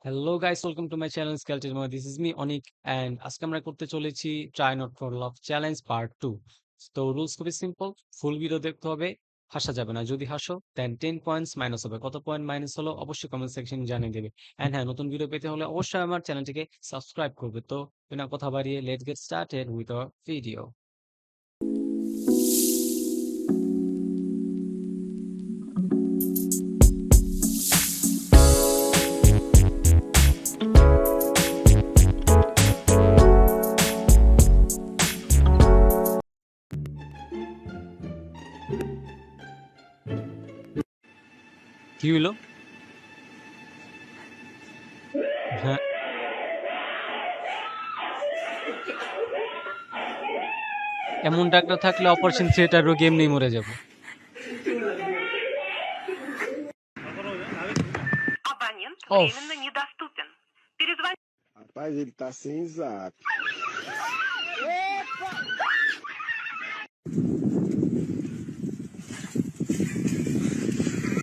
Hello guys, welcome to my channel স্কেলটেড মো। This is me Anik and আজকে আমরা করতে চলেছি ট্রাই নট ফর লাভ চ্যালেঞ্জ পার্ট 2। তো রুলস খুবই সিম্পল, ফুল ভিডিও দেখতে হবে, হাসা যাবে না। যদি হাসো দেন 10 পয়েন্টস মাইনাস হবে। কত পয়েন্ট মাইনাস হলো অবশ্যই কমেন্ট সেকশন জানিয়ে দেবে। অ্যান্ড হ্যাঁ, নতুন ভিডিও পেতে হলে অবশ্যই আমার চ্যানেলটিকে সাবস্ক্রাইব করবে। তো বিনা কথা বাড়িয়ে let's get started with our video. কি হলো? হ্যাঁ, এমন ডাক্তার থাকলে অপারেশন থিয়েটারও গেম নেই, মরে যাবো। Абонент of, временно недоступен. Перезвоните. Rapaz, ele tá sem zap.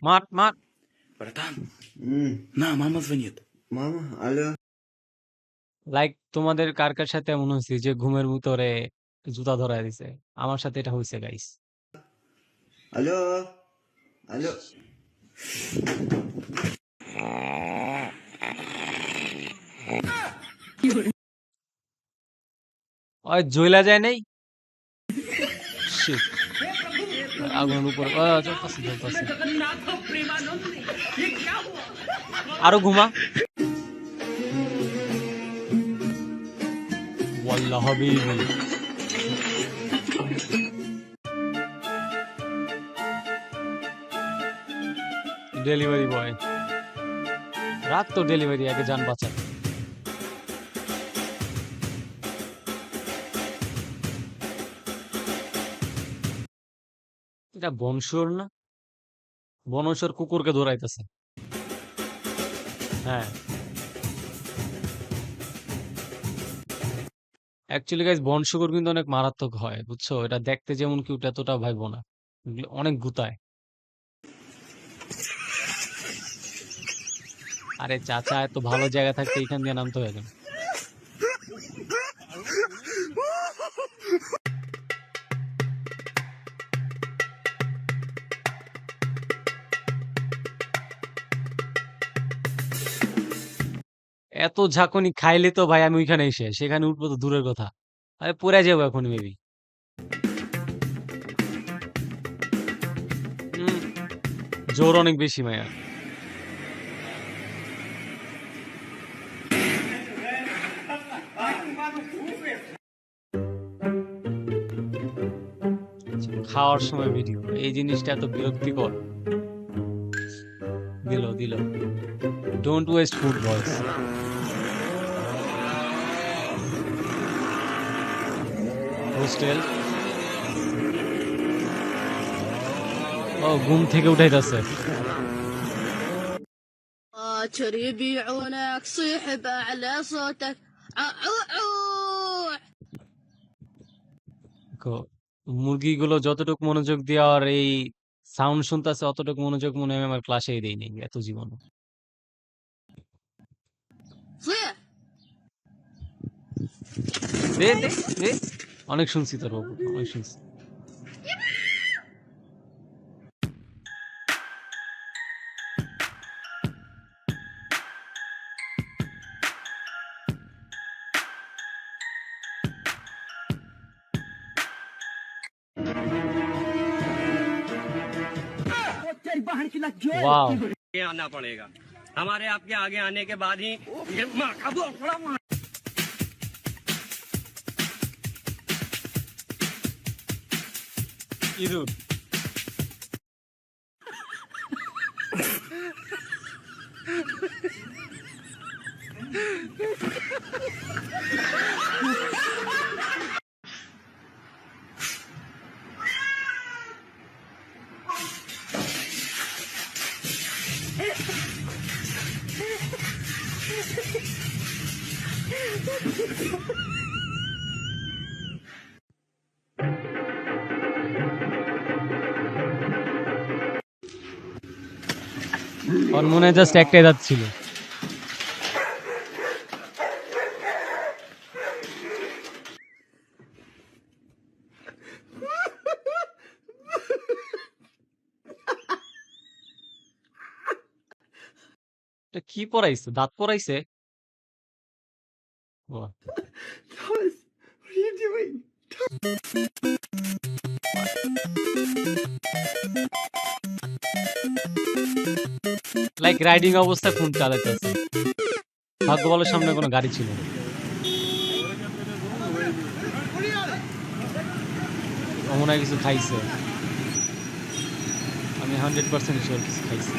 মার মার। Братан, на, мама звонит. Mama, alô? লাইক তোমাদের কার কার সাথে এমন হয়েছে যে ঘুমের ভিতরে জুতা ধরায় দিছে? আমার সাথে এটা হয়েছে গাইস। Alô? Alô? ওই জ্বলা যায় নাই। Shit, আগুনের উপর জ্বলতাছে জ্বলতাছে। আরো ঘুমা। ওয়াল্লাহ হাবিবি। ডেলিভারি বয়, রাত তো ডেলিভারি, আগে যান বাঁচান। এটা বনশুর না? বনশুর কুকুরকে দৌড়াইতেছে। হ্যাঁ, অ্যাকচুয়ালি গাইস বনশুকর কিন্তু অনেক মারাত্মক হয়, বুঝছো? এটা দেখতে যেমন কিউট এতটা ভাইবো না, এগুলো অনেক গুতায়। আরে চাচা, এত ভালো জায়গা থাকতে এইখান দিয়ে নামতে হয়ে গেল। এত ঝাঁকুনি খাইলে তো ভাই আমি ওইখানে এসে সেখানে উঠবো তো দূরের কথা, আরে পড়ে যাবো এখন মেবি। জোর অনেক বেশি মায়া। খাওয়ার সময় ভিডিও, এই জিনিসটা এত বিরক্তিকর। দিল দিল। ডোন্ট ওয়েস্ট ফুড বয়স। হোস্টেল। ও ঘুম থেকে উঠাইতেছে। باكر يبيعونك صيح بأعلى صوتك عوعوع. মুরগিগুলো যতটুকু মনোযোগ দেওয়ার এই সাউন্ড শুনতেছে অতটুকু মনোযোগ মনে হয় আমার ক্লাসেই দেই নেই এত জীবন। صيح. দে দে দে। অনেক শুনছি তোর বাবু, অনেক শুনছি। वाओ, आगे आना पड़ेगा। हमारे आपके आगे आने के बाद ही ये माँ का बड़ा माँ ইঁদুর। ওর মনে হয় জাস্ট একটাই দাঁত ছিল। এটা কি পড়াইছে? দাঁত পড়াইছে? ও Thomas, what are you doing? Like riding অবস্থায় ফোন চালাইতেছে। ভাগ্য ভালো সামনে কোনো গাড়ি ছিল না। ও মনে হয় কিছু খাইছে। আমি 100% শিওর কিছু খাইছে।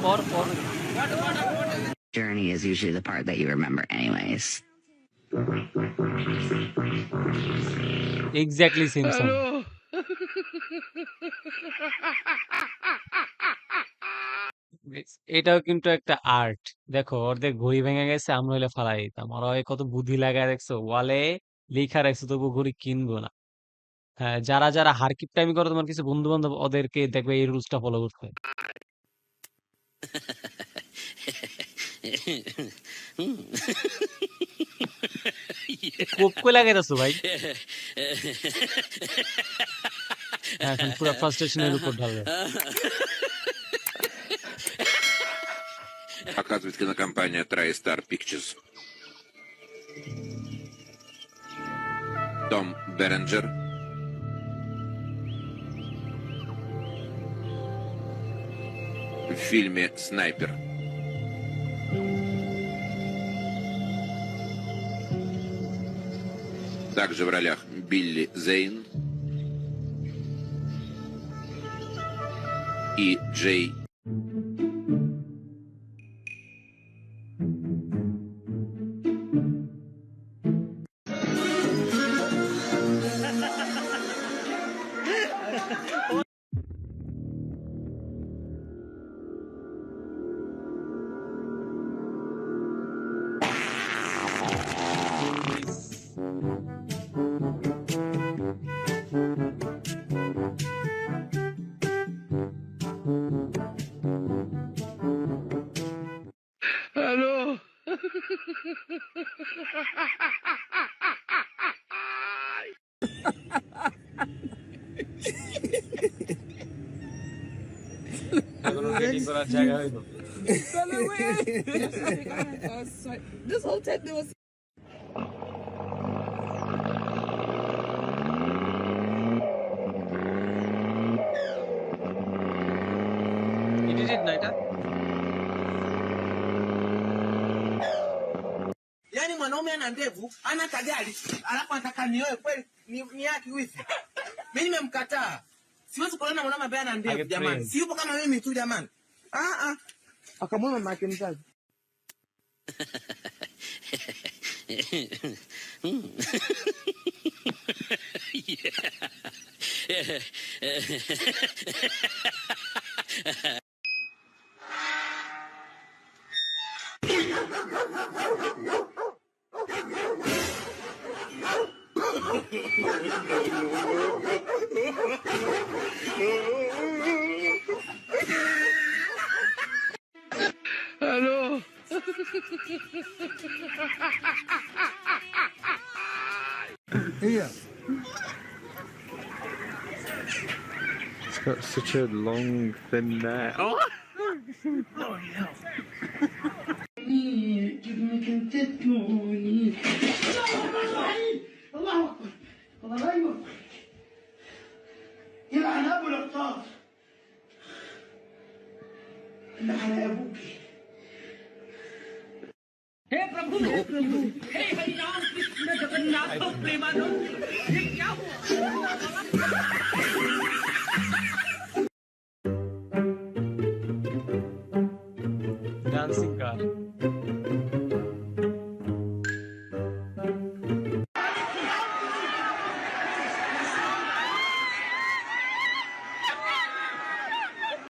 পর Journey is usually the part that you remember anyways. Exactly Simpson. এটাও কিন্তু একটা আর্ট। দেখো অর্ধেক ঘড়ি ভেঙে গেছে, আমরা হইলে ফালাই দিতাম। ওরা ওই কত বুদ্ধি লাগায় দেখছো, ওয়ালে লেখা রাখছে তবু ঘড়ি কিনবো না। হ্যাঁ, যারা হারকিপ টাইমি করে তোমার কিছু বন্ধু বান্ধব, ওদেরকে দেখবে এই রুলসটা ফলো করতে। কোপ কই লাগাইতাছো ভাই? হ্যাঁ, এখন পুরো ফ্রাস্ট্রেশনের উপর ঢালবে। Оказывает кинокомпания TriStar Pictures. Том Беренджер. В фильме «Снайпер». Также в ролях Билли Зейн и Джей. এখনো রেডি করার জায়গা হইলো। This whole time there was edited না এটা? Yaani mwanaume ana ndevu, ana kajali, alafu anataka nioe kweli ni yake wifi. Mimi nimemkataa. Siwezi kuona mwanaume ambaye ana ndevu jamani. Si yupo kama mimi tu jamani. Akamwona mama yake mzazi. It's got such a long, thin neck. Oh! يلعن ابو العطاف اللي على ابوك dancing car